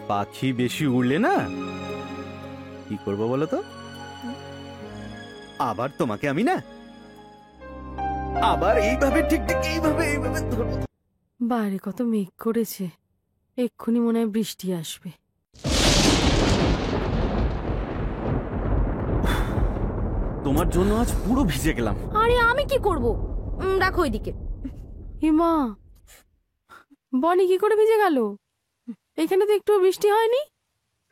পাখি বেশি উড়লে না কি করবো বলো তো? আবার তোমাকে আমি না আবার এইভাবে ঠিক ঠিক এইভাবে ধরবো। বাইরে কত মেঘ করেছে, এক্ষুনি মনে হয় বৃষ্টি আসবে। তোমার জন্য আজ পুরো ভিজে গেলাম। আরে আমি কি করব? রাখো ওইদিকে। হিমা, বনি কি করে ভিজে গেল? এখানে তো একটু বৃষ্টি হয়নি।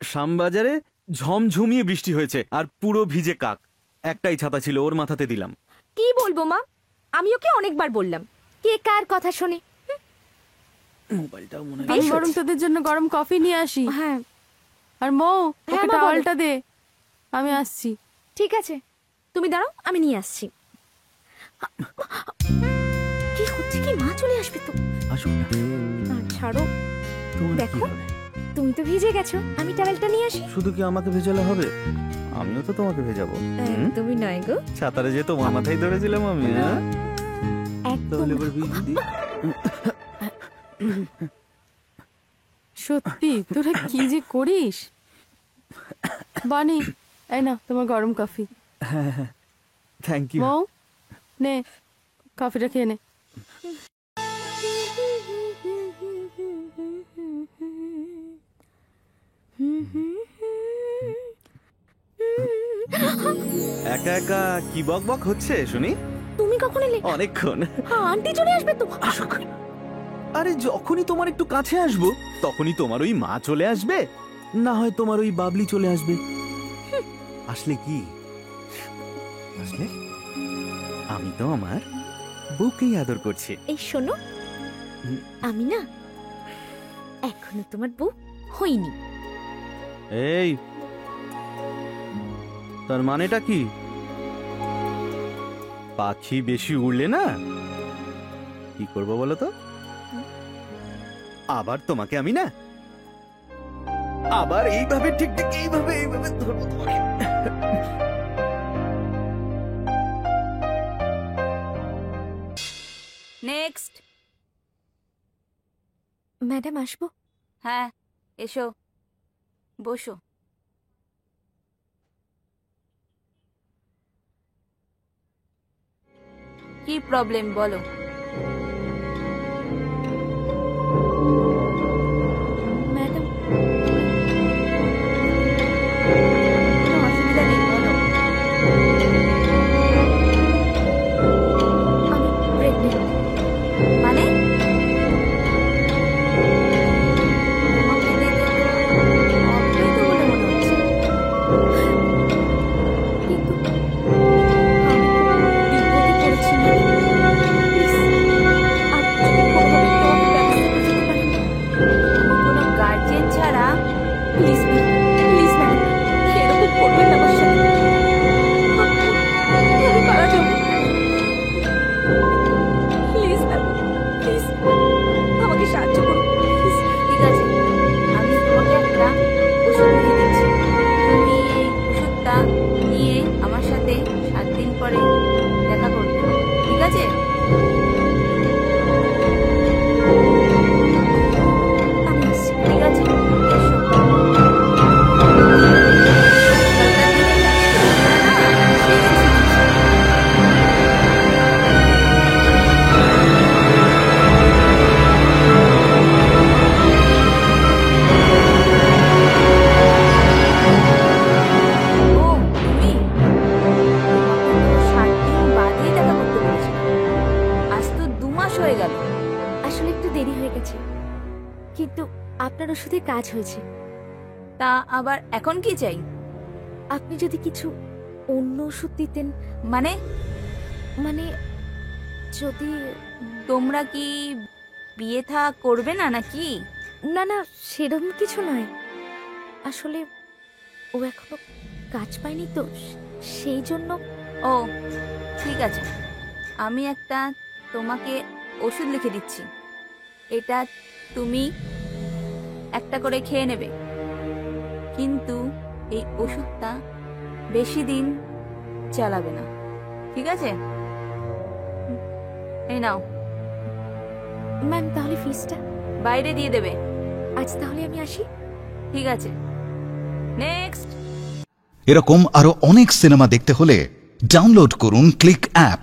শ্যামবাজারে ঝমঝমিয়ে বৃষ্টি হয়েছে আর পুরো ভিজে কাক। একটাই ছাতা ছিল, ওর মাথাতে দিলাম। কি বলবো মা, আমি ওকে অনেকবার বললাম, কে কার কথা শোনে। মোবাইলটাও মনে আমি বরং তোদের জন্য গরম কফি নিয়ে আসি। হ্যাঁ আর মৌ, হ্যাঁ, ওকে মা, বলো। টাওয়ালটা দে, আমি আসছি। ঠিক আছে, তুমি দাঁড়াও, আমি নিয়ে আসছি। কি হচ্ছে কি, মা চলে আসবে তো। আসুন না। না ছাড়ো, তোমার কি দেখো। হবে? তুমি তো ভিজে গেছো, আমি টাওয়েলটা নিয়ে আসি। শুধু কি আমাকে ভেজালে হবে? আমিও তো তোমাকে ভেজাবো। তুমি নয় গো, ছাতারে যে তোমার মাথায় ধরেছিলাম আমি। হ্যাঁ একদম তাহলে এবার ভিজে দিই। সত্যি তোরা কি যে করিস। বানি, এই না তোমার গরম কফি। Thank you. মৌ, নে কফিটা খেয়ে নে। একা একা কি বক বক হচ্ছে শুনি? তুমি কখন এলে? অনেকক্ষণ। হ্যাঁ, আন্টি চলে আসবে তো। আসুক। আরে যখনই তোমার একটু কাছে আসবো তখনই তোমার ওই মা চলে আসবে, না হয় তোমার ওই বাবলি চলে আসবে। আসলে কি, আসলে আমি তো আমার বউকেই আদর করছি। এই শোনো, আমি না এখনো তোমার বউ হইনি। এই, তার মানেটা কি? পাখি বেশি উড়লে না কি করবো বলো তো? আবার তোমাকে আমি না আবার এইভাবে ঠিক ঠিক এইভাবে ধরবো তোমাকে। নেক্সট। ম্যাডাম আসবো? হ্যাঁ এসো, বসো। কি প্রবলেম বলো? ম্যাডাম, কোনো অসুবিধা নেই, বলো। আমি প্রেগনেন্ট। মানে তোমাকে দেখে তো অপ্রিয় বলে মনে হচ্ছে। কিন্তু আমি খুব বিপদে পড়েছি ম্যাডাম। প্লিজ, আপনি যদি কোনোভাবে একটু আমাকে ব্যবস্থা করে দিতে পারেন। আমি কোনো গার্জিয়ান ছাড়া প্লিজ ম্যাডাম, প্লিজ ম্যাডাম, এরকম করবেন না আমার সাথে। আমি মারা যাবো। প্লিজ ম্যাডাম, প্লিজ আমাকে সাহায্য করুন, প্লিজ। ঠিক আছে, আমি তোমাকে একটা ওষুধ লিখে দিচ্ছি। তুমি এই ওষুধটা নিয়ে আমার সাথে 7 দিন পরে দেখা করবে, ঠিক আছে? আমি আসছি। ঠিক আছে, এসো। ও তুমি, তোমাকে তো 7 দিন বাদেই দেখা করতে বলেছিলাম। আজ তো 2 মাস হয়ে গেল। আসলে একটু দেরি হয়ে গেছে, কিন্তু আপনার ওষুধে কাজ হয়েছে। তা আবার এখন কি চাই? আপনি যদি কিছু অন্য ওষুধ দিতেন। মানে মানে যদি, তোমরা কি বিয়ে থা করবে না নাকি? না না সেরকম কিছু নয়, আসলে ও এখনো কাজ পায়নি তো, সেই জন্য। ও ঠিক আছে, আমি একটা তোমাকে ওষুধ লিখে দিচ্ছি। এটা তুমি একটা করে খেয়ে নেবে, কিন্তু এই ওষুধটা বেশি দিন চালাবে না, ঠিক আছে? এই নাও, ম্যাম তাহলে ফিসটা বাইরে দিয়ে দেবে। আজ তাহলে আমি আসি। ঠিক আছে, নেক্সট। এরকম আরো অনেক সিনেমা দেখতে হলে ডাউনলোড করুন ক্লিক অ্যাপ।